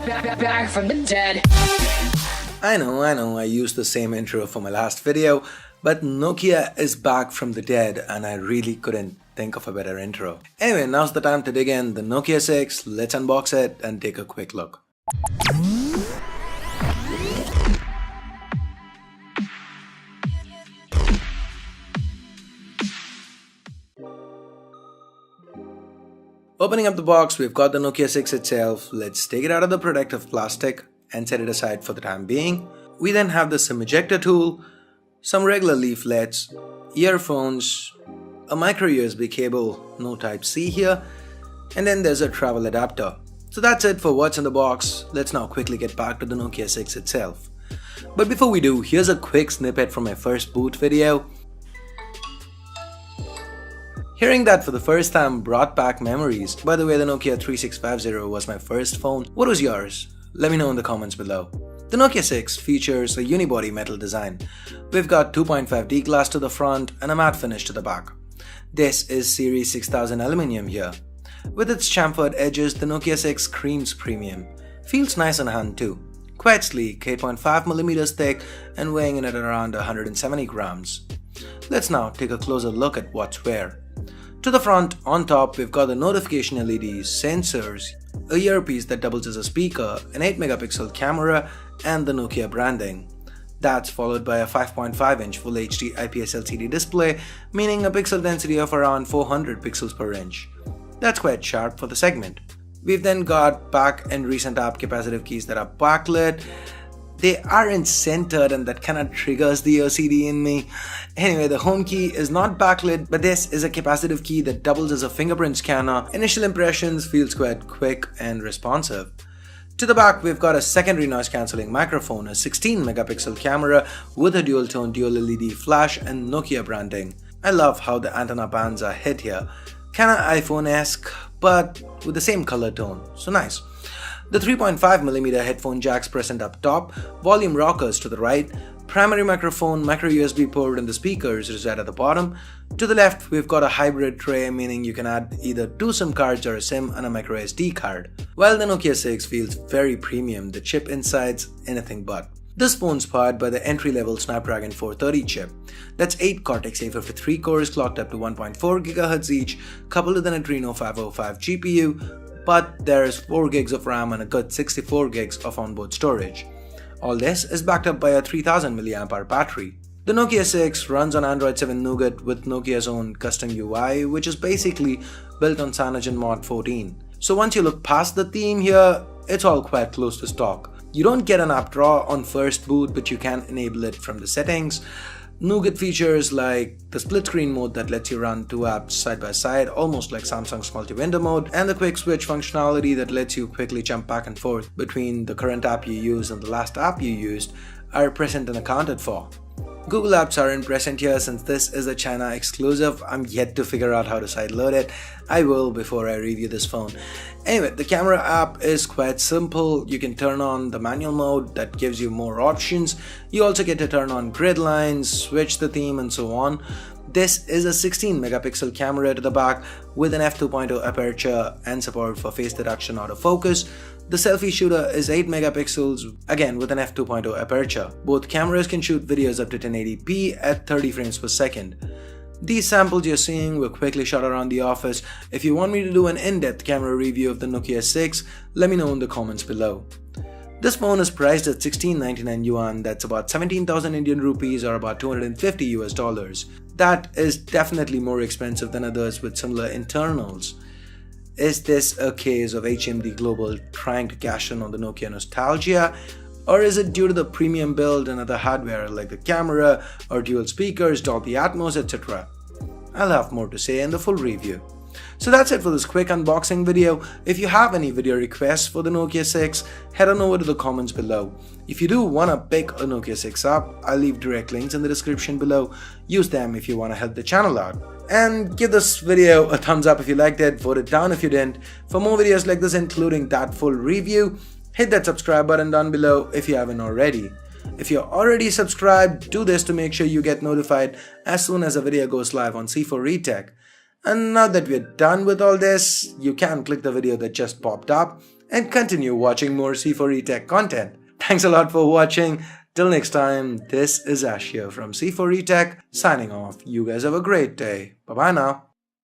Back from the dead. I know, I used the same intro for my last video, but Nokia is back from the dead and I really couldn't think of a better intro. Anyway, now's the time to dig in the Nokia 6, let's unbox it and take a quick look. Opening up the box, we've got the Nokia 6 itself. Let's take it out of the protective plastic and set it aside for the time being. We then have the SIM ejector tool, some regular leaflets, earphones, a micro USB cable, no type C here, and then there's a travel adapter. So that's it for what's in the box. Let's now quickly get back to the Nokia 6 itself. But before we do, here's a quick snippet from my first boot video. Hearing that for the first time brought back memories. By the way, the Nokia 3650 was my first phone. What was yours? Let me know in the comments below. The Nokia 6 features a unibody metal design. We've got 2.5D glass to the front and a matte finish to the back. This is Series 6000 aluminium here. With its chamfered edges, the Nokia 6 screams premium. Feels nice in hand too. Quite sleek, 8.5mm thick and weighing in at around 170 grams. Let's now take a closer look at what's where. To the front, on top, we've got the notification LEDs, sensors, a earpiece that doubles as a speaker, an 8MP camera, and the Nokia branding. That's followed by a 5.5-inch Full HD IPS LCD display, meaning a pixel density of around 400 pixels per inch. That's quite sharp for the segment. We've then got back and recent app capacitive keys that are backlit. They aren't centered and that kinda triggers the OCD in me. Anyway, the home key is not backlit, but this is a capacitive key that doubles as a fingerprint scanner. Initial impressions feels quite quick and responsive. To the back, we've got a secondary noise cancelling microphone, a 16MP camera with a dual tone dual LED flash and Nokia branding. I love how the antenna bands are hit here. Kinda iPhone-esque, but with the same color tone, so nice. The 3.5mm headphone jacks present up top, volume rockers to the right, primary microphone, micro USB port and the speakers reside at the bottom. To the left, we've got a hybrid tray, meaning you can add either 2 SIM cards or a SIM and a micro SD card. While the Nokia 6 feels very premium, the chip inside's anything but. This phone's powered by the entry-level Snapdragon 430 chip. That's 8 Cortex-A53 cores clocked up to 1.4 GHz each, coupled with an Adreno 505 GPU, but there's 4 GB of RAM and a good 64 GB of onboard storage. All this is backed up by a 3000 mAh battery. The Nokia 6 runs on Android 7 Nougat with Nokia's own custom UI, which is basically built on CyanogenMod 14. So once you look past the theme here, it's all quite close to stock. You don't get an app drawer on first boot, but you can enable it from the settings. Nougat features like the split screen mode that lets you run 2 apps side by side, almost like Samsung's multi-window mode, and the quick switch functionality that lets you quickly jump back and forth between the current app you use and the last app you used are present and accounted for. Google apps aren't present here since this is a China exclusive. I'm yet to figure out how to sideload it. I will before I review this phone. Anyway, the camera app is quite simple. You can turn on the manual mode that gives you more options. You also get to turn on grid lines, switch the theme and so on. This is a 16MP camera to the back with an f2.0 aperture and support for face detection autofocus. The selfie shooter is 8MP, again with an f2.0 aperture. Both cameras can shoot videos up to 1080p at 30 frames per second. These samples you're seeing were quickly shot around the office. If you want me to do an in-depth camera review of the Nokia 6, let me know in the comments below. This phone is priced at 1699 yuan, that's about 17,000 Indian rupees or about $250 US. That is definitely more expensive than others with similar internals. Is this a case of HMD Global trying to cash in on the Nokia nostalgia? Or is it due to the premium build and other hardware like the camera or dual speakers, Dolby Atmos, etc.? I'll have more to say in the full review. So that's it for this quick unboxing video. If you have any video requests for the Nokia 6, head on over to the comments below. If you do want to pick a Nokia 6 up, I'll leave direct links in the description below. Use them if you want to help the channel out. And give this video a thumbs up if you liked it, vote it down if you didn't. For more videos like this including that full review, hit that subscribe button down below if you haven't already. If you're already subscribed, do this to make sure you get notified as soon as a video goes live on C4 Retech. And now that we're done with all this, you can click the video that just popped up and continue watching more C4E Tech content. Thanks a lot for watching. Till next time, this is Ash here from C4E Tech signing off. You guys have a great day. Bye bye now.